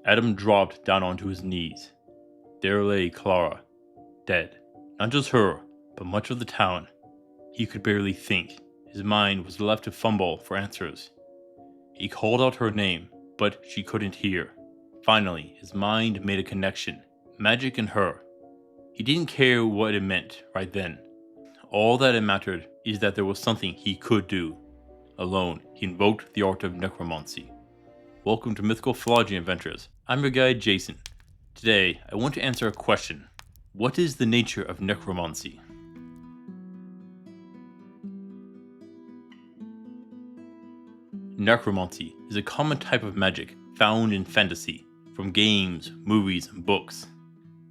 Adam dropped down onto his knees. There lay Clara, dead. Not just her, but much of the town. He could barely think. His mind was left to fumble for answers. He called out her name, but she couldn't hear. Finally, his mind made a connection. Magic and her. He didn't care what it meant right then. All that it mattered is that there was something he could do. Alone, he invoked the art of necromancy. Welcome to Mythical Phylogeny Adventures. I'm your guide, Jason. Today, I want to answer a question. What is the nature of necromancy? Necromancy is a common type of magic found in fantasy, from games, movies, and books.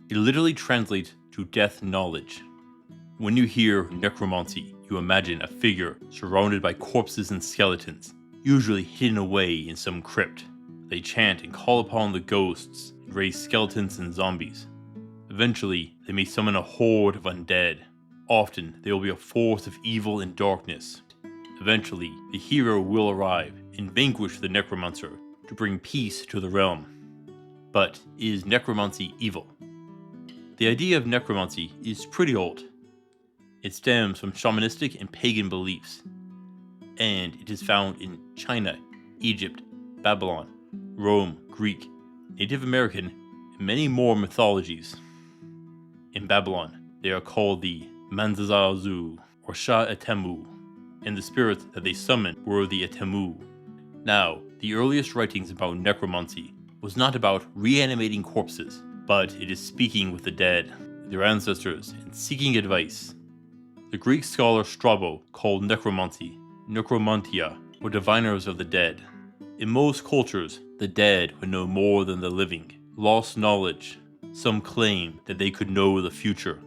It literally translates to death knowledge. When you hear necromancy, you imagine a figure surrounded by corpses and skeletons, usually hidden away in some crypt. They chant and call upon the ghosts and raise skeletons and zombies. Eventually, they may summon a horde of undead. Often, they will be a force of evil and darkness. Eventually, the hero will arrive and vanquish the necromancer to bring peace to the realm. But is necromancy evil? The idea of necromancy is pretty old. It stems from shamanistic and pagan beliefs, and it is found in China, Egypt, Babylon, Rome, Greek, Native American, and many more mythologies. In Babylon, they are called the Manzazazu or Sha-Etemu, and the spirits that they summoned were the Etemu. Now, the earliest writings about necromancy was not about reanimating corpses, but it is speaking with the dead, their ancestors, and seeking advice. The Greek scholar Strabo called necromancy necromantia, or diviners of the dead. In most cultures, the dead would know more than the living, lost knowledge. Some claim that they could know the future.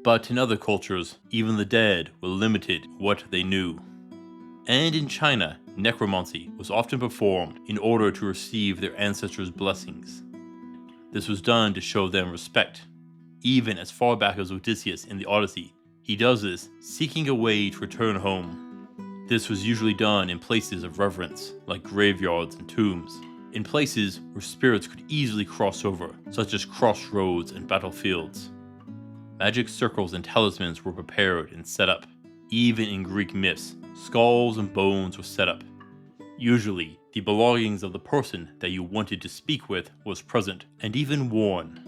But in other cultures, even the dead were limited in what they knew. And in China, necromancy was often performed in order to receive their ancestors' blessings. This was done to show them respect. Even as far back as Odysseus in the Odyssey, he does this seeking a way to return home. This was usually done in places of reverence, like graveyards and tombs, in places where spirits could easily cross over, such as crossroads and battlefields. Magic circles and talismans were prepared and set up. Even in Greek myths, skulls and bones were set up. Usually, the belongings of the person that you wanted to speak with was present and even worn.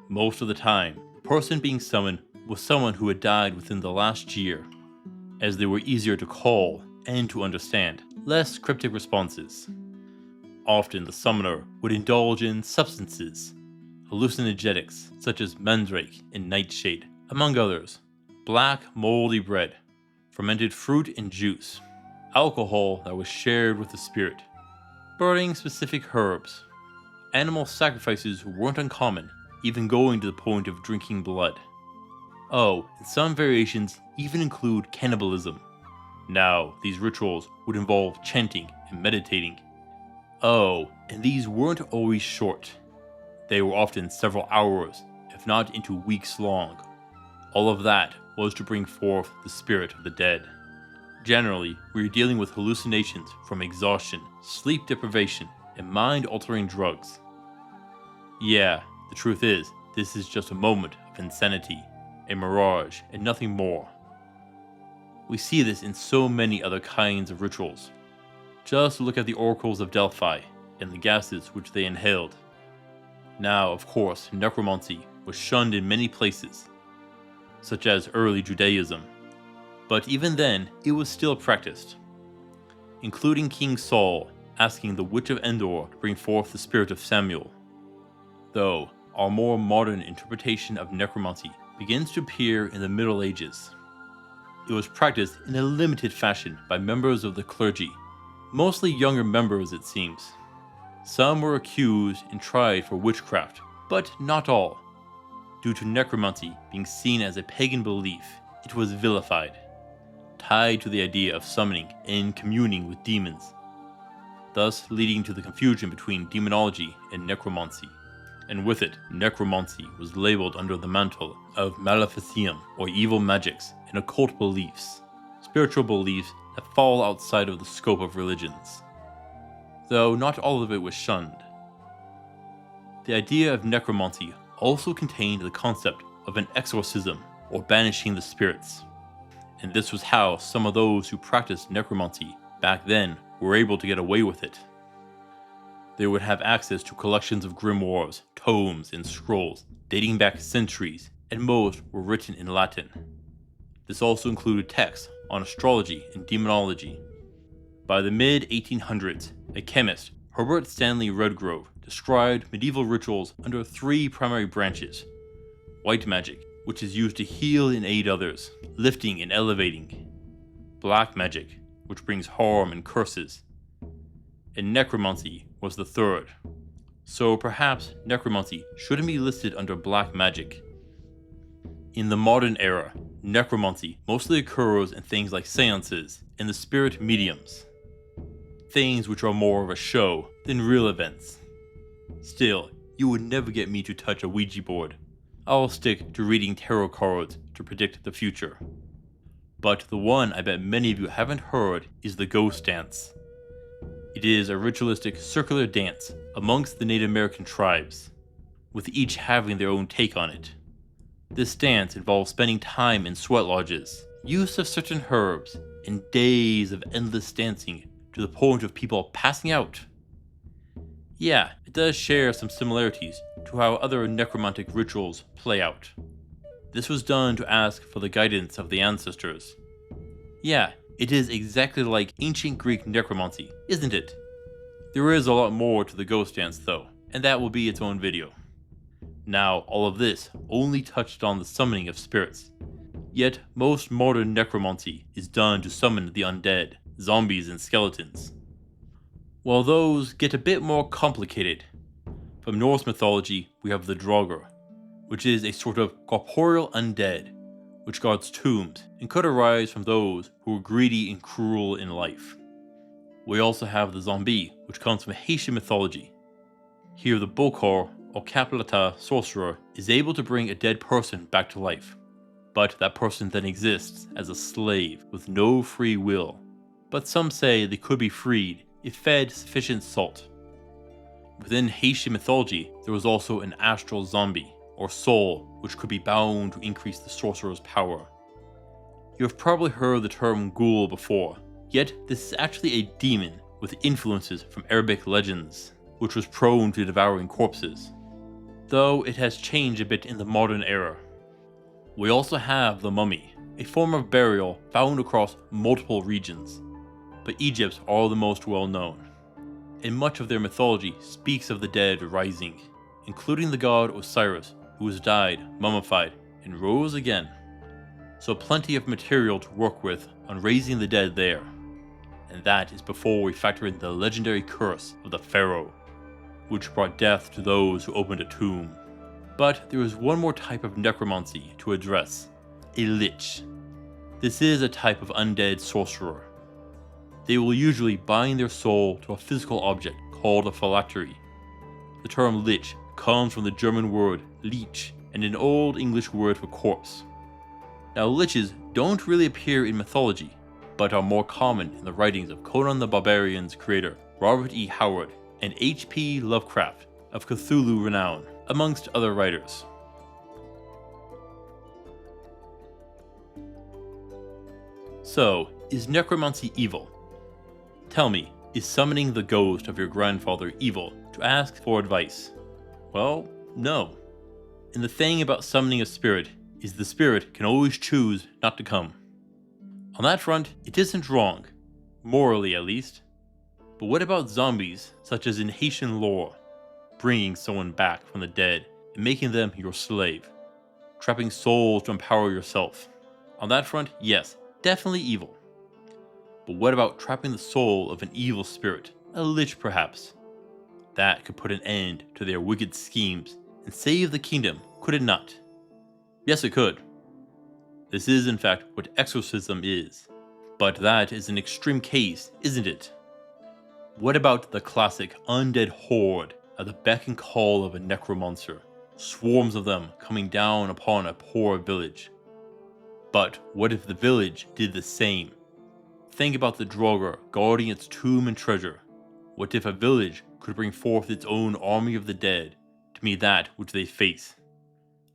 Most of the time, the person being summoned was someone who had died within the last year, as they were easier to call and to understand, less cryptic responses. Often the summoner would indulge in substances, hallucinogenics such as mandrake and nightshade, among others, black moldy bread, fermented fruit and juice, alcohol that was shared with the spirit, burning specific herbs. Animal sacrifices weren't uncommon, even going to the point of drinking blood. Oh, and some variations even include cannibalism. Now, these rituals would involve chanting and meditating. Oh, and these weren't always short. They were often several hours, if not into weeks long. All of that was to bring forth the spirit of the dead. Generally, we are dealing with hallucinations from exhaustion, sleep deprivation, and mind-altering drugs. Yeah, the truth is, this is just a moment of insanity, a mirage, and nothing more. We see this in so many other kinds of rituals. Just look at the oracles of Delphi and the gases which they inhaled. Now, of course, necromancy was shunned in many places, such as early Judaism, but even then, it was still practiced, including King Saul asking the Witch of Endor to bring forth the spirit of Samuel. Though, our more modern interpretation of necromancy begins to appear in the Middle Ages. It was practiced in a limited fashion by members of the clergy, mostly younger members it seems. Some were accused and tried for witchcraft, but not all. Due to necromancy being seen as a pagan belief, it was vilified, tied to the idea of summoning and communing with demons, thus leading to the confusion between demonology and necromancy. And with it, necromancy was labeled under the mantle of maleficium, or evil magics and occult beliefs, spiritual beliefs that fall outside of the scope of religions. Though not all of it was shunned. The idea of necromancy also contained the concept of an exorcism, or banishing the spirits. And this was how some of those who practiced necromancy back then were able to get away with it. They would have access to collections of grimoires, tomes, and scrolls dating back centuries, and most were written in Latin. This also included texts on astrology and demonology. By the mid-1800s, a chemist, Herbert Stanley Redgrove, described medieval rituals under 3 primary branches: white magic, which is used to heal and aid others, lifting and elevating; black magic, which brings harm and curses; and necromancy was the third. So perhaps necromancy shouldn't be listed under black magic. In the modern era, necromancy mostly occurs in things like seances and the spirit mediums, things which are more of a show than real events. Still, you would never get me to touch a Ouija board. I'll stick to reading tarot cards to predict the future. But the one I bet many of you haven't heard is the ghost dance. It is a ritualistic circular dance amongst the Native American tribes, with each having their own take on it. This dance involves spending time in sweat lodges, use of certain herbs, and days of endless dancing to the point of people passing out. Yeah, it does share some similarities to how other necromantic rituals play out. This was done to ask for the guidance of the ancestors. Yeah, it is exactly like ancient Greek necromancy, isn't it? There is a lot more to the ghost dance though, and that will be its own video. Now, all of this only touched on the summoning of spirits. Yet, most modern necromancy is done to summon the undead, zombies and skeletons. While those get a bit more complicated. From Norse mythology, we have the Draugr, which is a sort of corporeal undead, which guards tombs and could arise from those who were greedy and cruel in life. We also have the zombie, which comes from Haitian mythology. Here the Bokor, or Kapalata sorcerer, is able to bring a dead person back to life, but that person then exists as a slave with no free will. But some say they could be freed if fed sufficient salt. Within Haitian mythology, there was also an astral zombie, or soul, which could be bound to increase the sorcerer's power. You have probably heard the term ghoul before, yet this is actually a demon with influences from Arabic legends, which was prone to devouring corpses, though it has changed a bit in the modern era. We also have the mummy, a form of burial found across multiple regions, but Egypt's are the most well known, and much of their mythology speaks of the dead rising, including the god Osiris, who has died, mummified, and rose again. So plenty of material to work with on raising the dead there. And that is before we factor in the legendary curse of the pharaoh, which brought death to those who opened a tomb. But there is one more type of necromancy to address: a lich. This is a type of undead sorcerer. They will usually bind their soul to a physical object called a phylactery. The term lich comes from the German word leech and an Old English word for corpse. Now, liches don't really appear in mythology, but are more common in the writings of Conan the Barbarian's creator Robert E. Howard and H.P. Lovecraft of Cthulhu renown, amongst other writers. So, is necromancy evil? Tell me, is summoning the ghost of your grandfather evil to ask for advice? Well, no. And the thing about summoning a spirit is the spirit can always choose not to come. On that front, it isn't wrong, morally at least. But what about zombies, such as in Haitian lore, bringing someone back from the dead and making them your slave, trapping souls to empower yourself? On that front, yes, definitely evil. But what about trapping the soul of an evil spirit, a lich perhaps? That could put an end to their wicked schemes and save the kingdom, could it not? Yes, it could. This is in fact what exorcism is. But that is an extreme case, isn't it? What about the classic undead horde at the beck and call of a necromancer, swarms of them coming down upon a poor village? But what if the village did the same? Think about the Draugr guarding its tomb and treasure. What if a village could bring forth its own army of the dead to to meet that which they face.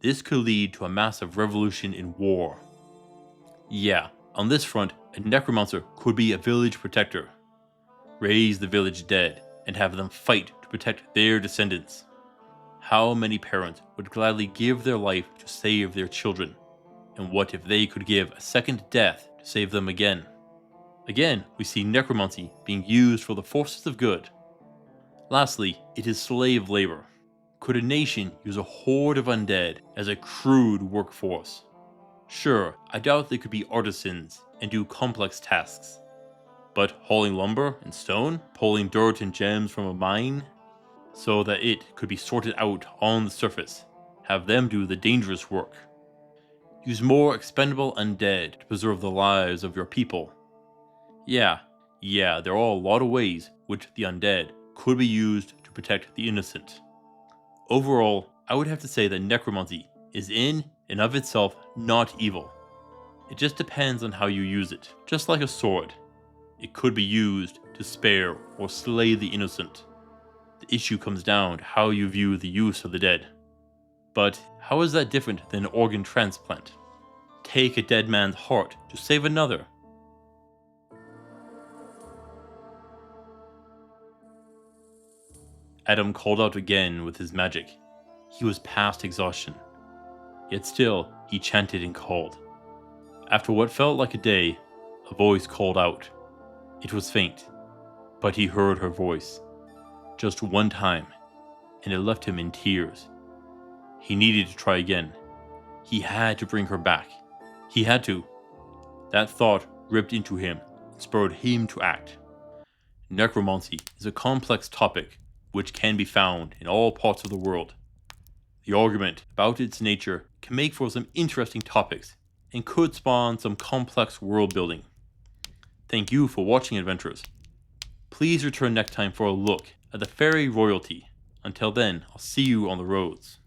This could lead to a massive revolution in war. Yeah, on this front, a necromancer could be a village protector. Raise the village dead and have them fight to protect their descendants. How many parents would gladly give their life to save their children? And what if they could give a second death to save them again? Again, we see necromancy being used for the forces of good. Lastly, it is slave labor. Could a nation use a horde of undead as a crude workforce? Sure, I doubt they could be artisans and do complex tasks. But hauling lumber and stone, pulling dirt and gems from a mine, so that it could be sorted out on the surface, have them do the dangerous work. Use more expendable undead to preserve the lives of your people. Yeah, there are a lot of ways which the undead could be used to protect the innocent. Overall, I would have to say that necromancy is in and of itself not evil. It just depends on how you use it, just like a sword. It could be used to spare or slay the innocent. The issue comes down to how you view the use of the dead. But how is that different than an organ transplant? Take a dead man's heart to save another. Adam called out again with his magic. He was past exhaustion. Yet still, he chanted and called. After what felt like a day, a voice called out. It was faint, but he heard her voice. Just one time, and it left him in tears. He needed to try again. He had to bring her back. He had to. That thought ripped into him and spurred him to act. Necromancy is a complex topic which can be found in all parts of the world. The argument about its nature can make for some interesting topics and could spawn some complex world building. Thank you for watching, adventurers. Please return next time for a look at the fairy royalty. Until then, I'll see you on the roads.